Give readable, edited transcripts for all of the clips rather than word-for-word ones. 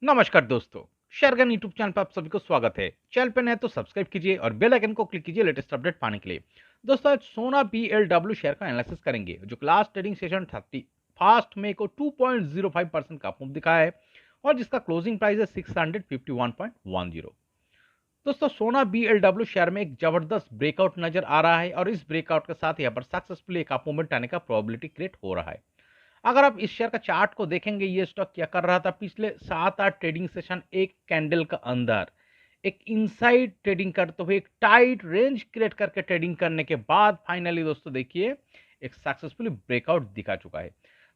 नमस्कार दोस्तों, शेरगन YouTube channel पर आप सभी को स्वागत है। चैनल पे नए तो सब्सक्राइब कीजिए और बेल आइकन को क्लिक कीजिए लेटेस्ट अपडेट पाने के लिए। दोस्तों आज सोना BLW शेयर का एनालिसिस करेंगे जो लास्ट ट्रेडिंग सेशन 31 मई को 2.05% का मूव दिखाया है और जिसका क्लोजिंग प्राइस है 651.10। दोस्तों सोना BLW शेयर में एक जबरदस्त ब्रेकआउट नजर आ रहा है और इस ब्रेकआउट के साथ यहाँ पर सक्सेसफुली एक अप मूवमेंट आने का प्रोबेबिलिटी क्रिएट हो रहा है। अगर आप इस शेयर का चार्ट को देखेंगे, ये स्टॉक क्या कर रहा था पिछले 7-8 ट्रेडिंग सेशन एक कैंडल का अंदर एक इनसाइड ट्रेडिंग करते हुए एक टाइट रेंज क्रिएट करके ट्रेडिंग करने के बाद फाइनली दोस्तों देखिए एक सक्सेसफुली ब्रेकआउट दिखा चुका है।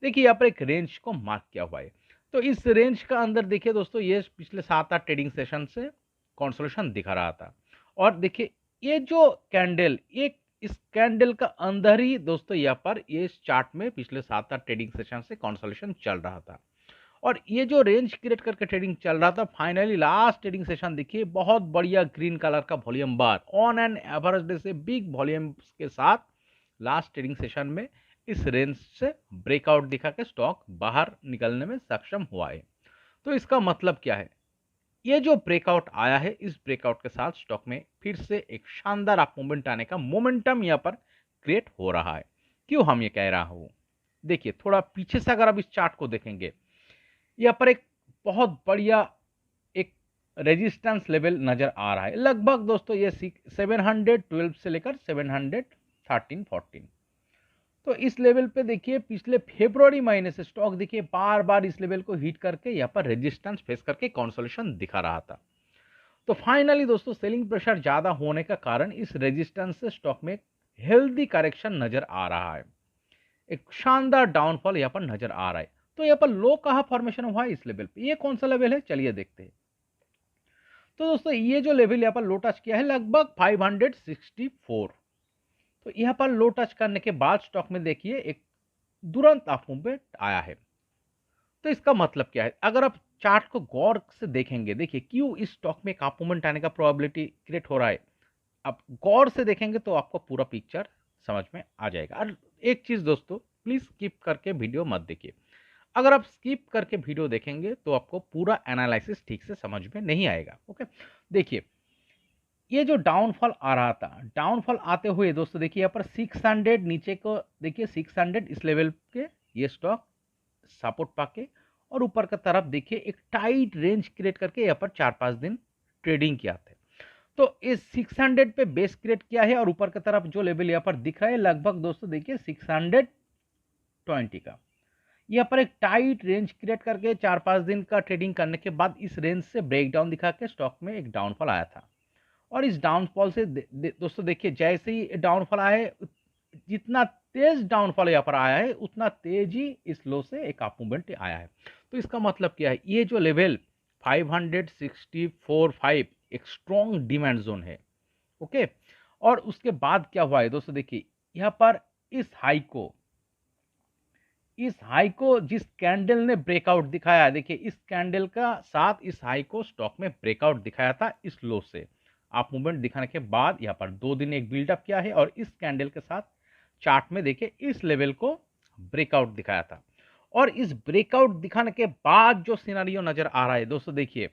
देखिए यहाँ पर एक रेंज को मार्क किया हुआ है। तो इस रेंज का अंदर देखिए दोस्तों, ये पिछले 7-8 ट्रेडिंग सेशन से कंसोलिडेशन दिखा रहा था और देखिए ये जो कैंडल एक इस कैंडल का अंदर ही दोस्तों यहाँ पर ये इस चार्ट में पिछले 7-8 ट्रेडिंग सेशन से कंसोलिडेशन चल रहा था और ये जो रेंज क्रिएट करके ट्रेडिंग चल रहा था फाइनली लास्ट ट्रेडिंग सेशन देखिए बहुत बढ़िया ग्रीन कलर का volume bar on an average day से बिग वॉल्यूम के साथ लास्ट ट्रेडिंग सेशन में इस रेंज से ब्रेकआउट दिखा के स्टॉक बाहर निकलने में सक्षम हुआ है। तो इसका मतलब क्या है, ये जो ब्रेकआउट आया है इस ब्रेकआउट के साथ स्टॉक में फिर से एक शानदार अप मूवमेंट आने का मोमेंटम यहाँ पर क्रिएट हो रहा है। क्यों हम ये कह रहा हूं, देखिए थोड़ा पीछे से अगर आप इस चार्ट को देखेंगे, यहाँ पर एक बहुत बढ़िया एक रेजिस्टेंस लेवल नजर आ रहा है। लगभग दोस्तों ये 712 से लेकर 713-14। तो इस लेवल पे देखिए पिछले फरवरी महीने से स्टॉक देखिए बार बार इस लेवल को हिट करके यहाँ पर रेजिस्टेंस फेस करके कंसोलिडेशन दिखा रहा था। तो फाइनली दोस्तों सेलिंग प्रेशर ज्यादा होने का कारण इस रेजिस्टेंस से स्टॉक में हेल्दी करेक्शन नजर आ रहा है, एक शानदार डाउनफॉल यहाँ पर नजर आ रहा है। तो यहाँ पर लो कहाँ फॉर्मेशन हुआ है इस लेवल पे, ये कौन सा लेवल है चलिए देखते हैं। तो दोस्तों ये जो लेवल यहाँ पर लो टच किया है लगभग 564। तो यहाँ पर लो टच करने के बाद स्टॉक में देखिए एक तुरंत अप मूवमेंट आया है। तो इसका मतलब क्या है, अगर आप चार्ट को गौर से देखेंगे, देखिए क्यों इस स्टॉक में एक अप मूवमेंट आने का प्रोबेबिलिटी क्रिएट हो रहा है। आप गौर से देखेंगे तो आपको पूरा पिक्चर समझ में आ जाएगा। और एक चीज दोस्तों प्लीज स्किप करके वीडियो मत देखिए। अगर आप स्किप करके वीडियो देखेंगे तो आपको पूरा एनालिसिस ठीक से समझ में नहीं आएगा। ओके, देखिए ये जो डाउनफॉल आ रहा था, डाउनफॉल आते हुए दोस्तों देखिए यहाँ पर 600 नीचे को देखिए 600 इस लेवल के ये स्टॉक सपोर्ट पाके और ऊपर का तरफ देखिए एक टाइट रेंज क्रिएट करके यहाँ पर 4-5 दिन ट्रेडिंग किया था। तो इस 600 पे बेस क्रिएट किया है और ऊपर की तरफ जो लेवल यहाँ पर दिख रहा है लगभग दोस्तों देखिए 620 का, यहाँ पर एक टाइट रेंज क्रिएट करके 4-5 दिन का ट्रेडिंग करने के बाद इस रेंज से ब्रेकडाउन दिखा के स्टॉक में एक डाउनफॉल आया था। और इस डाउनफॉल से दोस्तों देखिए जैसे ही डाउनफॉल आया है, जितना तेज डाउनफॉल यहाँ पर आया है उतना तेज ही इस लो से एक अप मूवमेंट आया है। तो इसका मतलब क्या है, ये जो लेवल 564.5 एक स्ट्रॉन्ग डिमांड जोन है। ओके, और उसके बाद क्या हुआ है दोस्तों देखिए यहाँ पर इस हाई को जिस कैंडल ने ब्रेकआउट दिखाया, देखिए इस कैंडल का साथ इस हाई को स्टॉक में ब्रेकआउट दिखाया था इस लो से आप मूवमेंट दिखाने के बाद यहाँ पर 2 दिन एक बिल्डअप किया है और इस कैंडल के साथ चार्ट में देखिए इस लेवल को ब्रेकआउट दिखाया था। और इस ब्रेकआउट दिखाने के बाद जो सिनारियो नजर आ रहा है दोस्तों देखिए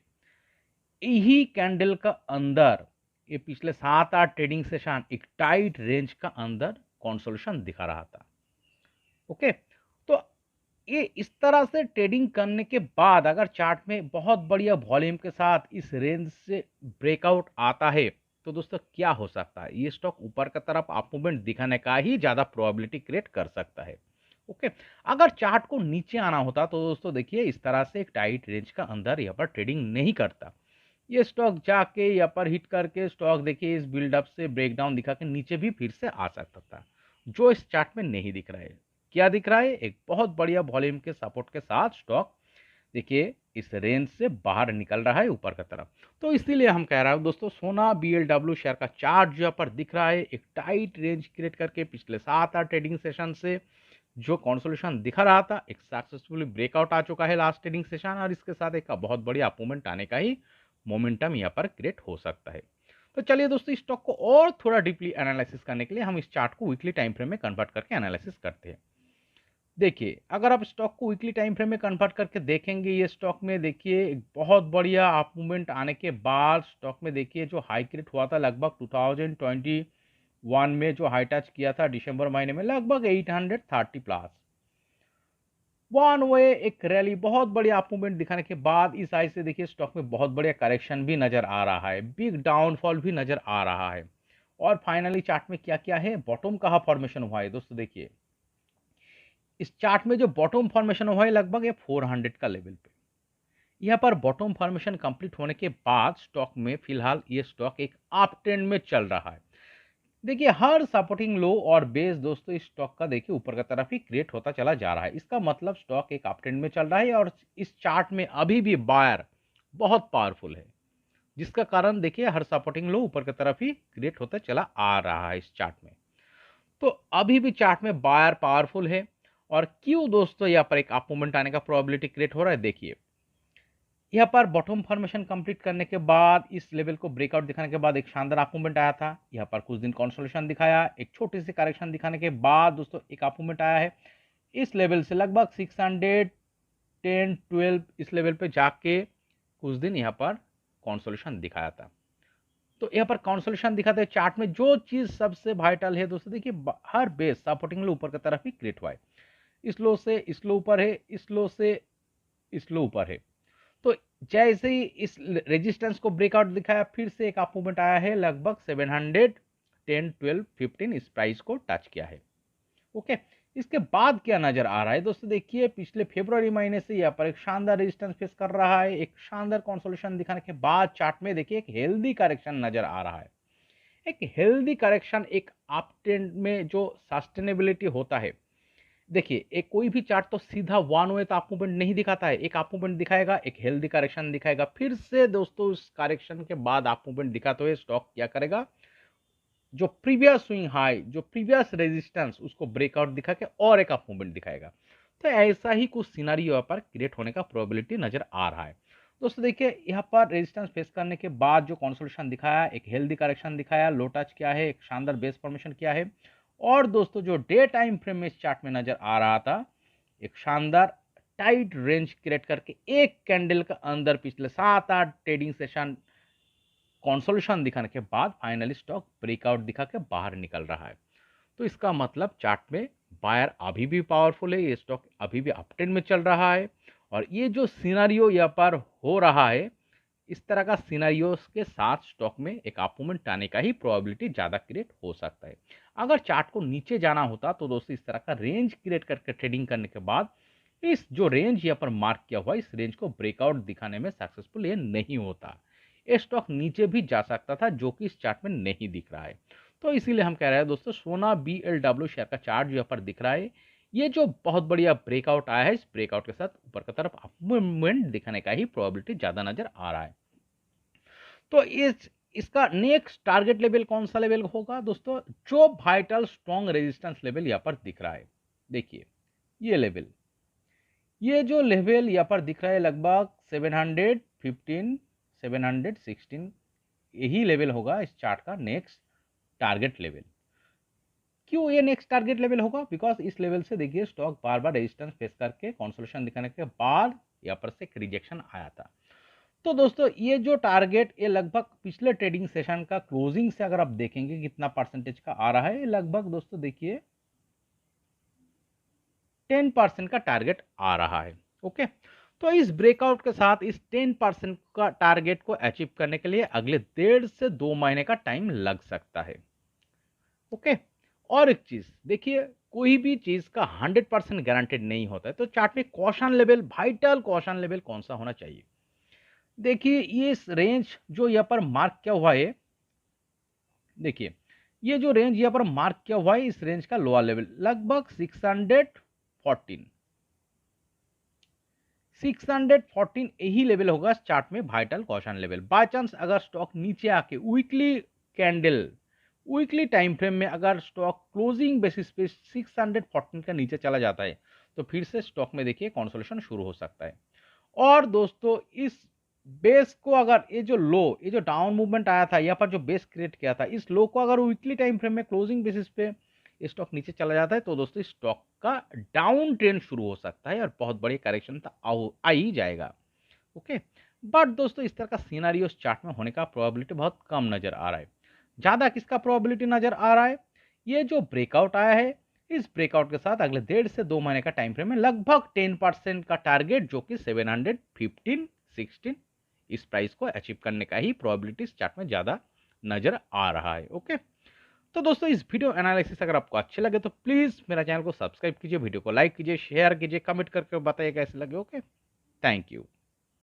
यही कैंडल का अंदर ये पिछले 7-8 ट्रेडिंग सेशन एक टाइट रेंज का अंदर कंसोलिडेशन दिखा रहा था। ओके, तो ये इस तरह से ट्रेडिंग करने के बाद अगर चार्ट में बहुत बढ़िया वॉल्यूम के साथ इस रेंज से ब्रेकआउट आता है तो दोस्तों क्या हो सकता है, ये स्टॉक ऊपर की तरफ अप मूवमेंट दिखाने का ही ज्यादा प्रोबेबिलिटी क्रिएट कर सकता है। ओके, अगर चार्ट को नीचे आना होता तो दोस्तों देखिए इस तरह से एक टाइट रेंज का अंदर यहाँ पर ट्रेडिंग नहीं करता। ये स्टॉक जाके यहाँ पर हिट करके स्टॉक देखिए इस बिल्डअप से ब्रेकडाउन दिखा के नीचे भी फिर से आ सकता था, जो इस चार्ट में नहीं दिख रहा है। क्या दिख रहा है, एक बहुत बढ़िया वॉल्यूम के सपोर्ट के साथ स्टॉक देखिए इस रेंज से बाहर निकल रहा है ऊपर की तरफ। तो इसीलिए हम कह रहा हूं दोस्तों सोना BLW शेयर का चार्ट जो पर दिख रहा है एक टाइट रेंज क्रिएट करके पिछले 7-8 ट्रेडिंग सेशन से जो कंसोलिडेशन दिखा रहा था एक सक्सेसफुली ब्रेकआउट आ चुका है लास्ट ट्रेडिंग सेशन और इसके साथ एक बहुत बढ़िया अप मूवमेंट आने का ही मोमेंटम यहाँ पर क्रिएट हो सकता है। तो चलिए दोस्तों इस स्टॉक को और थोड़ा डीपली एनालिसिस करने के लिए हम इस चार्ट को वीकली टाइम फ्रेम में कन्वर्ट करके एनालिसिस करते हैं। देखिए, अगर आप स्टॉक को वीकली टाइम फ्रेम में कन्वर्ट करके देखेंगे, ये स्टॉक में देखिए एक बहुत बढ़िया अप मूवमेंट आने के बाद स्टॉक में देखिए जो हाई क्रिएट हुआ था लगभग 2021 में, जो हाई टच किया था दिसंबर महीने में लगभग 830 प्लस वन वे एक रैली बहुत बढ़िया अप मूवमेंट दिखाने के बाद इस हाई से देखिए स्टॉक में बहुत बढ़िया करेक्शन भी नजर आ रहा है, बिग डाउनफॉल भी नजर आ रहा है। और फाइनली चार्ट में क्या क्या है, बॉटम कहाँ फॉर्मेशन हुआ है दोस्तों, देखिए इस चार्ट में जो बॉटम फॉर्मेशन हुआ है लगभग ये 400 का लेवल पे। यहाँ पर बॉटम फॉर्मेशन कंप्लीट होने के बाद स्टॉक में फिलहाल ये स्टॉक एक अप ट्रेंड में चल रहा है। देखिए हर सपोर्टिंग लो और बेस दोस्तों इस स्टॉक का देखिए ऊपर की तरफ ही क्रिएट होता चला जा रहा है। इसका मतलब स्टॉक एक अप ट्रेंड में चल रहा है और इस चार्ट में अभी भी बायर बहुत पावरफुल है, जिसका कारण देखिए हर सपोर्टिंग लो ऊपर की तरफ ही क्रिएट होता चला आ रहा है इस चार्ट में। तो अभी भी चार्ट में बायर पावरफुल है। और क्यों दोस्तों यहाँ पर एक अप मूवमेंट आने का प्रोबेबिलिटी क्रिएट हो रहा है, देखिए यहाँ पर बॉटम फॉर्मेशन कंप्लीट करने के बाद इस लेवल को ब्रेकआउट दिखाने के बाद एक शानदार अप मूवमेंट आया था। यहाँ पर कुछ दिन कंसोलिडेशन दिखाया, एक छोटी सी करेक्शन दिखाने के बाद दोस्तों एक अप मूवमेंट आया है इस लेवल से लगभग 610 12 इस लेवल पे जाके कुछ दिन यहाँ पर कंसोलिडेशन दिखाया था। तो यहाँ पर कंसोलिडेशन दिखाते हैं चार्ट में जो चीज सबसे वाइटल है दोस्तों, देखिए हर बेस सपोर्टिंग लो ऊपर की तरफ ही क्रिएट हुआ है। इस लो से इस लो ऊपर है, इस लो से इस लो ऊपर है। तो जैसे ही इस रेजिस्टेंस को ब्रेकआउट दिखाया फिर से एक अप मूवमेंट आया है लगभग 710 12 15 इस प्राइस को टच किया है। ओके, इसके बाद क्या नजर आ रहा है दोस्तों, देखिए पिछले फरवरी महीने से यहाँ पर एक शानदार रेजिस्टेंस फेस कर रहा है। एक शानदार कंसोलिडेशन दिखाने के बाद चार्ट में देखिए एक हेल्दी करेक्शन नजर आ रहा है। एक हेल्दी करेक्शन एक अप ट्रेंड में जो सस्टेनेबिलिटी होता है, देखिए एक कोई भी चार्ट तो सीधा वन वे तो अप मूवमेंट नहीं दिखाता है, एक अप मूवमेंट दिखाएगा, एक हेल्दी करेक्शन दिखाएगा, फिर से दोस्तों उस करेक्शन के बाद अप मूवमेंट दिखाते हुए स्टॉक क्या करेगा, जो प्रीवियस स्विंग हाई जो प्रीवियस रेजिस्टेंस उसको ब्रेकआउट दिखा के और एक अप मूवमेंट दिखाएगा। तो ऐसा ही कुछ सिनारियो यहाँ पर क्रिएट होने का प्रोबेबिलिटी नजर आ रहा है। दोस्तों देखिए यहाँ पर रेजिस्टेंस फेस करने के बाद जो कंसोलिडेशन दिखाया, एक हेल्दी करेक्शन दिखाया, लो टच किया है, एक शानदार बेस फॉर्मेशन किया है। और दोस्तों जो डे टाइम फ्रेम में इस चार्ट में नजर आ रहा था, एक शानदार टाइट रेंज क्रिएट करके एक कैंडल का अंदर पिछले 7-8 ट्रेडिंग सेशन कंसोलिडेशन दिखाने के बाद फाइनली स्टॉक ब्रेकआउट दिखा के बाहर निकल रहा है। तो इसका मतलब चार्ट में बायर अभी भी पावरफुल है, ये स्टॉक अभी भी अपट्रेंड में चल रहा है। और ये जो सिनारियो यहाँ पर हो रहा है, इस तरह का सिनारियोस के साथ स्टॉक में एक अप मूवमेंट आने का ही प्रोबेबिलिटी ज़्यादा क्रिएट हो सकता है। अगर चार्ट को नीचे जाना होता तो दोस्तों इस तरह का रेंज क्रिएट करके ट्रेडिंग करने के बाद इस जो रेंज यहाँ पर मार्क किया हुआ इस रेंज को ब्रेकआउट दिखाने में सक्सेसफुल ये नहीं होता, ये स्टॉक नीचे भी जा सकता था, जो कि इस चार्ट में नहीं दिख रहा है। तो इसीलिए हम कह रहे हैं दोस्तों सोना BLW शेयर का चार्ट जो यहाँ पर दिख रहा है, ये जो बहुत बढ़िया ब्रेकआउट आया है, इस ब्रेकआउट के साथ ऊपर की तरफ अप मूवमेंट दिखाने का ही प्रोबेबिलिटी ज्यादा नजर आ रहा है। तो इसका नेक्स्ट टारगेट लेवल कौन सा लेवल होगा दोस्तों, जो वाइटल स्ट्रॉन्ग रेजिस्टेंस लेवल यहाँ पर दिख रहा है, देखिए ये लेवल, ये जो लेवल यहाँ पर दिख रहा है लगभग 715 716, यही लेवल होगा इस चार्ट का नेक्स्ट टारगेट लेवल। क्यों ये नेक्स्ट टारगेट लेवल होगा, बिकॉज इस लेवल से देखिए स्टॉक बार बार रेजिस्टेंस फेस करके कंसोलिडेशन दिखाने के बाद यहाँ पर से एक रिजेक्शन आया था। तो दोस्तों ये जो टारगेट ये लगभग पिछले ट्रेडिंग सेशन का क्लोजिंग से अगर आप देखेंगे कितना परसेंटेज का आ रहा है, लगभग दोस्तों देखिए 10% का टारगेट आ रहा है। ओके, तो इस ब्रेकआउट के साथ इस 10% का टारगेट को अचीव करने के लिए अगले 1.5 से 2 महीने का टाइम लग सकता है। ओके, और एक चीज देखिए, कोई भी चीज का 100% गारंटेड नहीं होता है, तो चार्ट में caution level, vital caution level कौन सा होना चाहिए, देखिए ये इस रेंज जो यहाँ पर मार्क किया हुआ है, देखिए ये जो रेंज यहाँ पर मार्क किया हुआ है, इस रेंज का लोअर लेवल लगभग 614 यही लेवल होगा इस चार्ट में vital caution level. By chance अगर स्टॉक नीचे आके weekly candle weekly time frame में अगर स्टॉक क्लोजिंग बेसिस पे 614 का नीचे चला जाता है, तो फिर से स्टॉक में देखिए कंसोलिडेशन शुरू हो सकता है। और दोस्तों इस बेस को अगर ये जो लो, ये जो डाउन मूवमेंट आया था यहाँ पर जो बेस क्रिएट किया था, इस लो को अगर वीकली टाइम फ्रेम में क्लोजिंग बेसिस पे स्टॉक नीचे चला जाता है तो दोस्तों स्टॉक का डाउन ट्रेंड शुरू हो सकता है और बहुत बड़ी करेक्शन आ ही जाएगा। ओके, बट दोस्तों इस तरह का सिनारियो चार्ट में होने का प्रोबेबिलिटी बहुत कम नजर आ रहा है। ज्यादा किसका प्रोबेबिलिटी नजर आ रहा है? ये जो ब्रेकआउट आया है, इस ब्रेकआउट के साथ अगले 1.5 से 2 महीने का टाइम फ्रेम में लगभग 10% का टारगेट जो कि 715 16 इस प्राइस को अचीव करने का ही प्रोबेबिलिटी इस चार्ट में ज्यादा नजर आ रहा है। ओके, तो दोस्तों इस वीडियो एनालिसिस अगर आपको अच्छे लगे तो प्लीज मेरा चैनल को सब्सक्राइब कीजिए, वीडियो को लाइक कीजिए, शेयर कीजिए, कमेंट करके बताइए कैसे लगे। Okay, thank you.